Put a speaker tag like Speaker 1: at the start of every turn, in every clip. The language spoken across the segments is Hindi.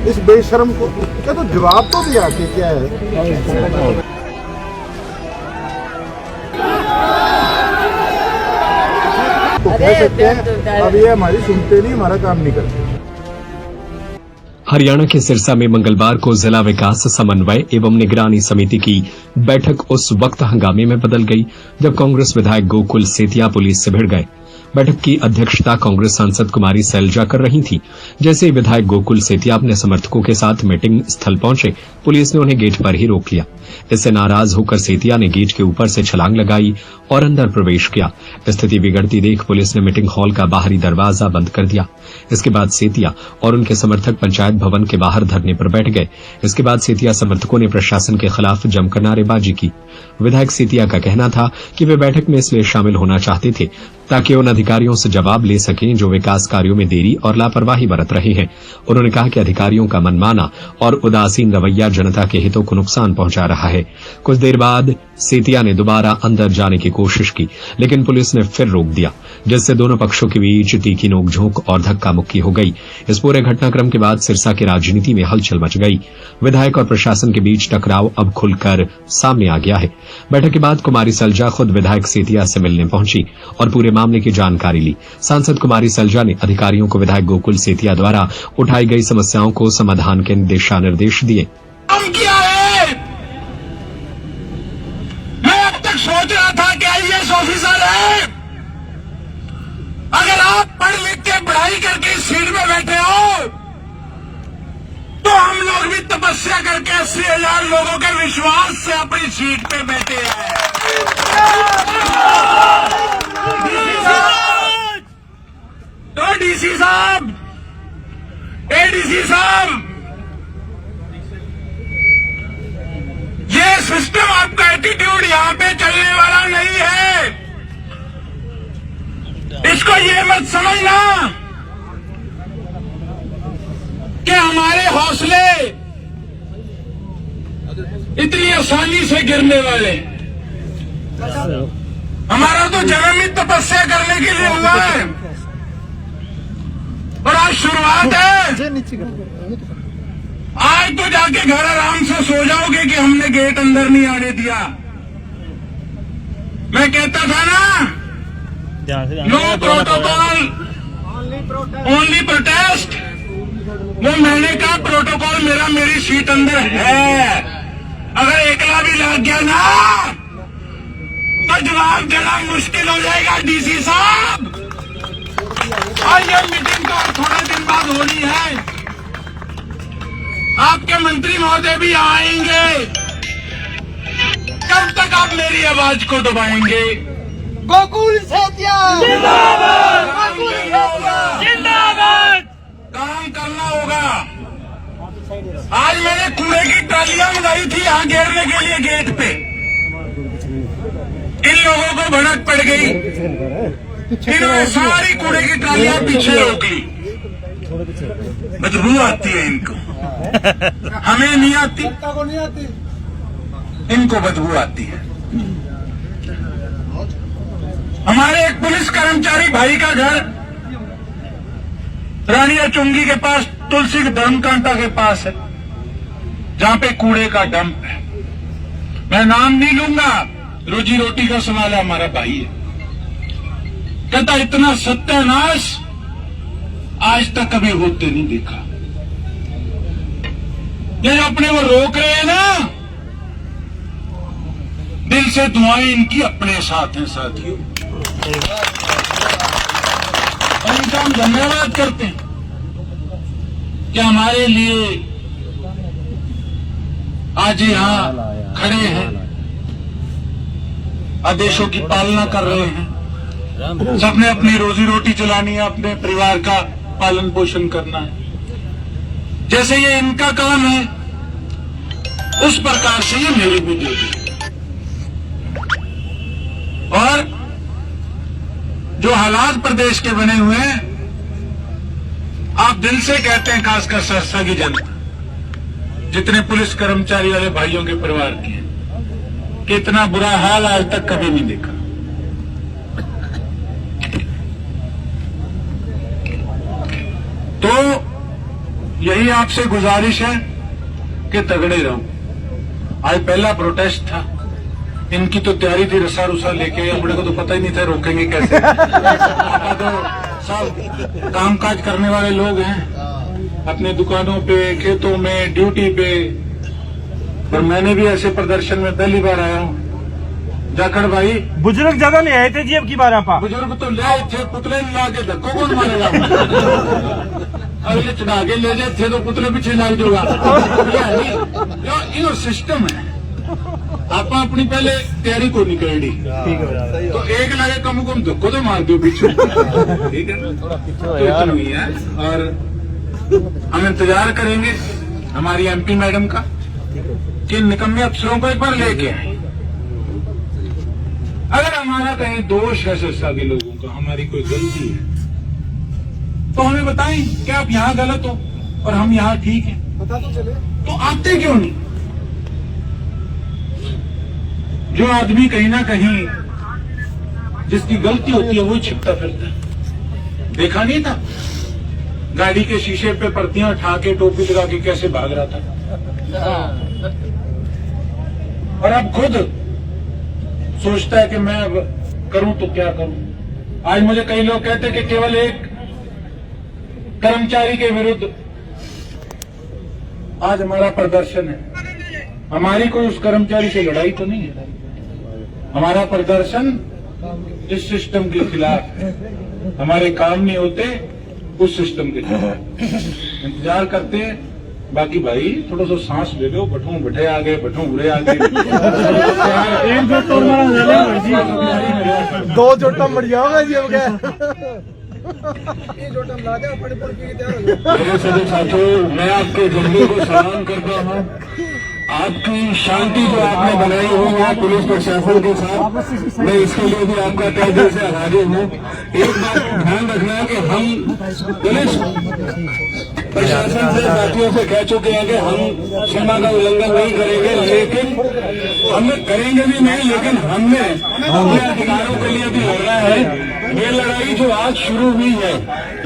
Speaker 1: इस बेशर्म को? क्या तो जवाब तो दिया कि क्या है। तो कह सकते हैं अब ये हमारी सुनते नहीं, हमारा काम नहीं करते।
Speaker 2: हरियाणा के सिरसा में मंगलवार को जिला विकास समन्वय एवं निगरानी समिति की बैठक उस वक्त हंगामे में बदल गई जब कांग्रेस विधायक गोकुल सेतिया पुलिस से भिड़ गए। बैठक की अध्यक्षता कांग्रेस सांसद कुमारी सैलजा कर रही थी। जैसे ही विधायक गोकुल सेतिया अपने समर्थकों के साथ मीटिंग स्थल पहुंचे, पुलिस ने उन्हें गेट पर ही रोक लिया। इससे नाराज होकर सेतिया ने गेट के ऊपर से छलांग लगाई और अंदर प्रवेश किया। स्थिति बिगड़ती देख पुलिस ने मीटिंग हॉल का बाहरी दरवाजा बंद कर दिया। इसके बाद सेतिया और उनके समर्थक पंचायत भवन के बाहर धरने पर बैठ गए। इसके बाद सेतिया समर्थकों ने प्रशासन के खिलाफ जमकर नारेबाजी की। विधायक सेतिया का कहना था कि वे बैठक में इसलिए शामिल होना चाहते थे ताकि उन अधिकारियों से जवाब ले सकें जो विकास कार्यों में देरी और लापरवाही बरत रहे हैं। उन्होंने कहा कि अधिकारियों का मनमाना और उदासीन रवैया जनता के हितों को नुकसान पहुंचा रहा है। कुछ देर बाद सेतिया ने दोबारा अंदर जाने की कोशिश की, लेकिन पुलिस ने फिर रोक दिया, जिससे दोनों पक्षों के बीच तीखी नोकझोंक और धक्का मुक्की हो गई। इस पूरे घटनाक्रम के बाद सिरसा की राजनीति में हलचल मच गई। विधायक और प्रशासन के बीच टकराव अब खुलकर सामने आ गया है। बैठक के बाद कुमारी सैलजा खुद विधायक सेतिया से मिलने पहुंची और पूरे मामले की जानकारी ली। सांसद कुमारी सैलजा ने अधिकारियों को विधायक गोकुल सेतिया द्वारा उठाई गई समस्याओं को समाधान के दिशा निर्देश दिए।
Speaker 3: किया है, मैं अब तक सोच रहा था कि आईएएस ऑफिसर है। अगर आप पढ़ लिख के पढ़ाई करके इस सीट में बैठे हो तो हम लोग भी तपस्या करके 80,000 लोगों के विश्वास से अपनी सीट पे बैठे हैं। तो डीसी साहब, एडीसी साहब, ये सिस्टम, आपका एटीट्यूड यहां पे चलने वाला नहीं है। इसको ये मत समझना कि हमारे हौसले इतनी आसानी से गिरने वाले। हमारा तो जन्म ही तपस्या करने के लिए हुआ है और आज शुरुआत है। आज तो जाके घर आराम से सो जाओगे कि हमने गेट अंदर नहीं आने दिया। मैं कहता था ना, नो प्रोटोकॉल ओनली प्रोटेस्ट। वो मैंने कहा प्रोटोकॉल मेरा मेरी सीट अंदर है। अगर एकला भी लग गया ना तो जवाब देना मुश्किल हो जाएगा डीसी साहब। और ये मीटिंग तो थोड़े दिन बाद होनी है। आपके मंत्री महोदय भी आएंगे। कब तक आप मेरी आवाज को दबाएंगे?
Speaker 4: गोकुल सेतिया
Speaker 3: जिंदाबाद,
Speaker 4: गोकुल सेतिया
Speaker 3: जिंदाबाद। काम करना होगा। आज मैंने कूड़े की ट्रालियां मंगाई थी यहां घेरने के लिए गेट पे। इन लोगों को भड़क पड़ गई, इन्होंने सारी कूड़े की ट्रालियां पीछे रोक ली। बदबू आती है इनको, हमें नहीं आती, इनको बदबू आती है। हमारे एक पुलिस कर्मचारी भाई का घर रानिया चुंगी के पास तुलसी धर्मकांटा के पास है, जहां पे कूड़े का डंप है। मैं नाम नहीं लूंगा, रोजी रोटी का सवाल है, हमारा भाई है। कहता इतना सत्यानाश आज तक कभी होते नहीं देखा। ये जो अपने वो रोक रहे हैं ना, दिल से दुआएं इनकी अपने साथ हैं साथियों, और इनका हम धन्यवाद करते हैं कि हमारे लिए आज यहां खड़े हैं, आदेशों की पालना कर रहे हैं। सबने अपनी रोजी रोटी चलानी है, अपने परिवार का पालन पोषण करना है। जैसे ये इनका काम है उस प्रकार से ये मेरी भी ड्यूटी। और जो हालात प्रदेश के बने हुए हैं, आप दिल से कहते हैं, खासकर सरसा की जनता, जितने पुलिस कर्मचारी वाले भाइयों के परिवार के हैं, कि इतना बुरा हाल आज तक कभी नहीं देखा। तो यही आपसे गुजारिश है कि तगड़े रहो। आज पहला प्रोटेस्ट था, इनकी तो तैयारी थी रस्सा रुस्सा लेके, अपने को तो पता ही नहीं था रोकेंगे कैसे। तो सब कामकाज करने वाले लोग हैं अपने दुकानों पे, खेतों में, ड्यूटी पे, और मैंने भी ऐसे प्रदर्शन में पहली बार आया हूँ। जाखड़ भाई,
Speaker 5: बुजुर्ग ज्यादा नहीं आए थे जी अब की बार आप।
Speaker 3: बुजुर्ग तो ले आए थे, पुतले नहीं ला के धक्को कौन मारेगा। अगले चढ़ा के ले जाए थे तो पुतले पीछे लाग जोगा। यो सिस्टम है, आप अपनी पहले तैयारी को निकली तो एक लागे कम कम धक्को तो मार दो पीछे, ठीक है ना। तो इतना ही है, और हम इंतजार करेंगे हमारी एमपी मैडम का कि निकम्मे अफसरों को एक बार लेके आए। अगर हमारा कहीं दोष है सिरसा के लोगों का, हमारी कोई गलती है, तो हमें बताएं कि आप यहाँ गलत हो और हम यहाँ ठीक हैं।
Speaker 1: पता तो चले।
Speaker 3: तो आते क्यों नहीं? जो आदमी कहीं ना कहीं जिसकी गलती होती है वो छिपता फिरता है। देखा नहीं था गाड़ी के शीशे पे पर्तियां उठा के टोपी लगा के कैसे भाग रहा था, और अब खुद सोचता है कि मैं अब करूं तो क्या करूं। आज मुझे कई लोग कहते हैं कि केवल एक कर्मचारी के विरुद्ध आज हमारा प्रदर्शन है। हमारी कोई उस कर्मचारी से लड़ाई तो नहीं है, हमारा प्रदर्शन इस सिस्टम के खिलाफ है। हमारे काम नहीं होते उस सिस्टम के खिलाफ। इंतजार करते हैं। बाकी भाई थोड़ा सा सांस ले लो, बठू बैठे आ गए, बठू उड़े आ गए।
Speaker 1: दो जोटा मर जाओगे जी।
Speaker 3: मेरे सभी साथियों, मैं आपके जज्बे को सलाम करता हूँ। आपकी शांति जो आपने बनाई हुई है पुलिस प्रशासन के साथ, मैं इसके लिए भी आपका तहे दिल से आभारी हूँ। एक बात ध्यान रखना है कि हम पुलिस प्रशासन से, साथियों से कह चुके हैं कि हम सीमा का उल्लंघन नहीं करेंगे, लेकिन हम करेंगे भी नहीं, लेकिन हमने अपने अधिकारों के लिए भी लड़ना है। ये लड़ाई जो आज शुरू हुई है,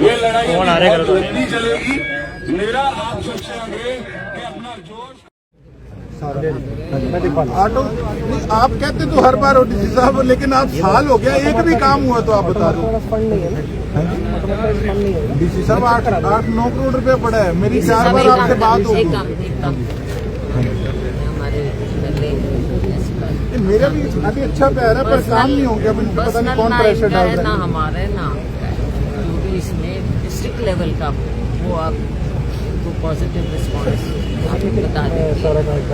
Speaker 3: ये लड़ाई बहुत लंबी चलेगी। मेरा आप सबसे आग्रह कि अपना जोश
Speaker 1: ऑटो नहीं, आप कहते तो हर बार ओडीसी साहब, लेकिन आप साल हो गया एक भी काम हुआ तो आप बता दो। डीसी साहब 8-9 करोड़ रुपए पड़ा है। मेरी 4 बार आपसे बात होगी। मेरा भी अभी अच्छा प्यार है, पर काम नहीं हो गया। पता नहीं कौन प्रेशर डाल रहा है।
Speaker 6: ना हमारे ना जो भी इसमें डिस्ट्रिक्ट लेवल का वो आपको पॉजिटिव रिस्पॉन्स आपको बता दें।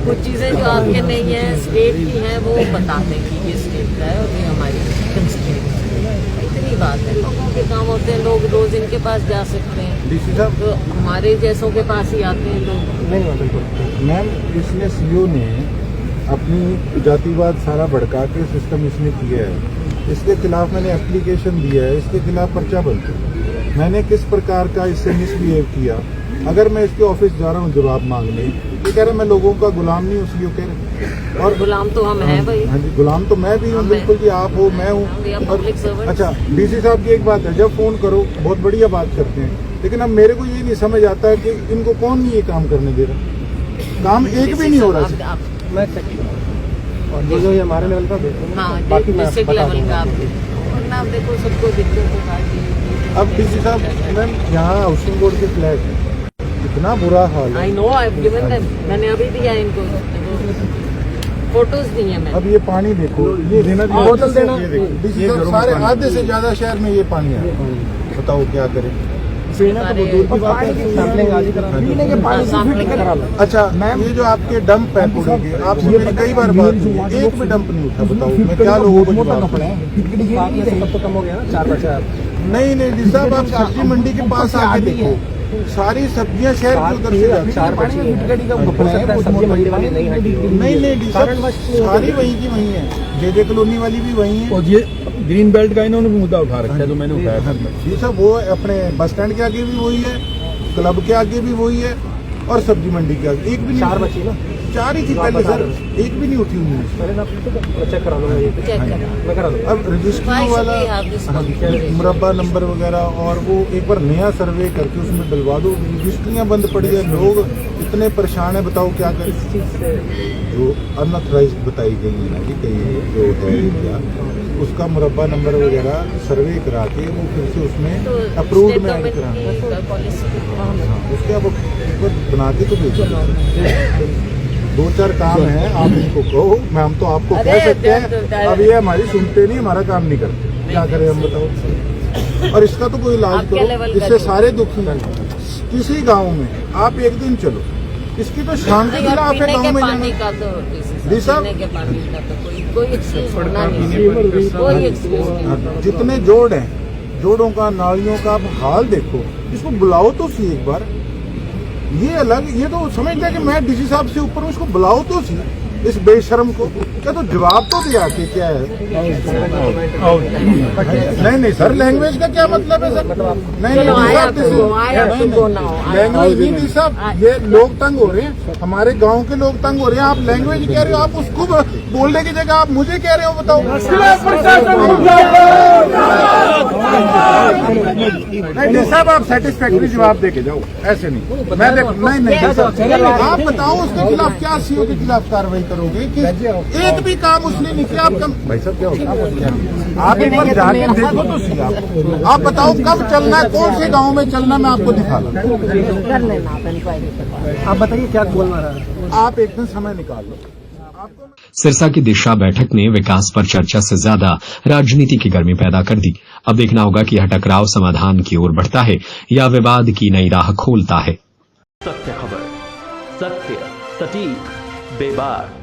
Speaker 6: कुछ चीज़ें जो आपके नहीं है स्टेट की हैं वो बताते हैं कि ये स्टेट का है और ये हमारी कंस्टिट्यूंसी है। इतनी बात है, लोगों के काम होते हैं, लोग रोज इनके पास जा सकते हैं।
Speaker 1: डीसी साहब
Speaker 6: तो हमारे जैसों के पास ही आते हैं लोग।
Speaker 1: नहीं बिल्कुल मैम, इसने सीओ ने अपनी जातिवाद सारा भड़का के सिस्टम इसने किया है। इसके खिलाफ मैंने एप्लीकेशन दिया है, इसके खिलाफ पर्चा बनता है। मैंने किस प्रकार का इससे मिसबिहेव किया। अगर मैं इसके ऑफिस जा रहा हूँ जवाब मांगने, ये कह रहे मैं लोगों का गुलाम नहीं हूँ, सीओ कह रहे। और
Speaker 6: गुलाम तो हम हैं भाई।
Speaker 1: हाँ जी, गुलाम तो मैं भी हूँ बिल्कुल जी। आप हो, मैं हूँ। अच्छा, डीसी साहब की एक बात है, जब फोन करो बहुत बढ़िया बात करते हैं, लेकिन अब मेरे को ये नहीं समझ आता है कि इनको कौन नहीं ये काम करने दे रहा। काम एक भी नहीं हो रहा। और जो ये हमारे लेवल का
Speaker 6: बाकी डिस्ट्रिक्ट लेवल का आप देखो, सबको दिक्कत है।
Speaker 1: अब डीसी साहब मैम यहाँ हाउसिंग बोर्ड के फ्लैट है, इतना बुरा हाल है।
Speaker 6: I know, I have given them. मैंने अभी दिया इनको फोटोज दी है।
Speaker 1: अब ये पानी देखो, ये देना बोतल देना। डीसी साहब सारे आधे से ज्यादा शहर में ये पानी है, बताओ क्या करें। पीना तो दूर की बात है, पीने के पानी से फिल्टर करा लो। अच्छा मैम, ये जो आपके डंप है पूरे के, आपसे मेरी कई बार बात हुई, एक भी डंप नहीं उठा। बताओ मैं क्या लोगों को जवाब दूं? तो कम हो गया ना 4 नहीं डी साहब, आप सब्जी मंडी के पास आके देखो, सारी सब्जियां शहर के उधर से जाती हैं। नहीं डी साहब, सारी वहीं की वहीं है। जेजे कॉलोनी वाली भी वहीं है।
Speaker 7: और ये ग्रीन बेल्ट का इन्होंने भी मुद्दा उठा रखा है, जो मैंने उठाया था।
Speaker 1: ये सब वो अपने बस स्टैंड के आगे भी वही है, क्लब के आगे भी वही है, और सब्जी मंडी के आगे एक भी 4 बचे ना। 4 ही थी पहले सर, एक भी नहीं उठी उनमें।
Speaker 6: चेक करा
Speaker 1: अब रजिस्ट्री वाला मुरब्बा नंबर वगैरह, और वो एक बार नया सर्वे करके उसमें डलवा दो। रजिस्ट्रियाँ बंद पड़ी है, लोग इतने परेशान है, बताओ क्या करें। जो अनऑथराइज बताई गई है ना जी, कहीं जो है क्या, उसका मुरब्बा नंबर वगैरह सर्वे करा के वो फिर से उसमें अप्रूव्ड में ऐड करा, उसके अब बना के तो भेजो। 2-4 काम है, आप इनको कहो, हम तो आपको कह सकते हैं, अब ये हमारी सुनते नहीं, हमारा काम नहीं करते, क्या करें हम बताओ। और इसका तो कोई इलाज करो, इससे सारे दुखी हैं। किसी गांव में आप एक दिन चलो, इसकी तो शांति के खिलाफ है गाँव में
Speaker 6: पानी का तो पानी का तो कोई एक्सक्यूज होना नहीं, कोई एक्सक्यूज नहीं।
Speaker 1: जितने जोड़ हैं, जोड़ों का, नालियों का आप हाल देखो, इसको बुलाओ तो सी एक बार। ये अलग, ये तो समझते हैं कि मैं डीसी साहब से ऊपर हूँ, इसको बुलाओ तो सी, इस बेशर्म को। क्या तो जवाब तो दिया कि क्या है। नहीं सर, लैंग्वेज का क्या मतलब है सर? नहीं लैंग्वेज नहीं डी साहब, ये लोग तंग हो रहे हैं, हमारे गांव के लोग तंग हो रहे हैं। आप लैंग्वेज कह रहे हो, आप उसको बोलने की जगह आप मुझे कह रहे हो, बताओ। नहीं डी साहब, आप सेटिस्फैक्ट्री जवाब दे के जाओ, ऐसे नहीं। मैं नहीं, आप बताओ उसके खिलाफ क्या सीओ के खिलाफ कार्रवाई करोगे कि एक भी काम उसने नहीं किया। आप कम भाई साहब क्या होगा, आप एक बार जाके देखो तो सही। आप बताओ कब चलना है, कौन से गांव में चलना है, मैं आपको दिखा दूं। आप बताइए क्या बोलना रहा है, आप एक दिन समय निकाल लो।
Speaker 2: सिरसा की दिशा बैठक ने विकास पर चर्चा से ज्यादा राजनीति की गर्मी पैदा कर दी। अब देखना होगा कि यह टकराव समाधान की ओर बढ़ता है या विवाद की नई राह खोलता है।
Speaker 8: सत्य खबर, सत्य, सटीक, बेबाक।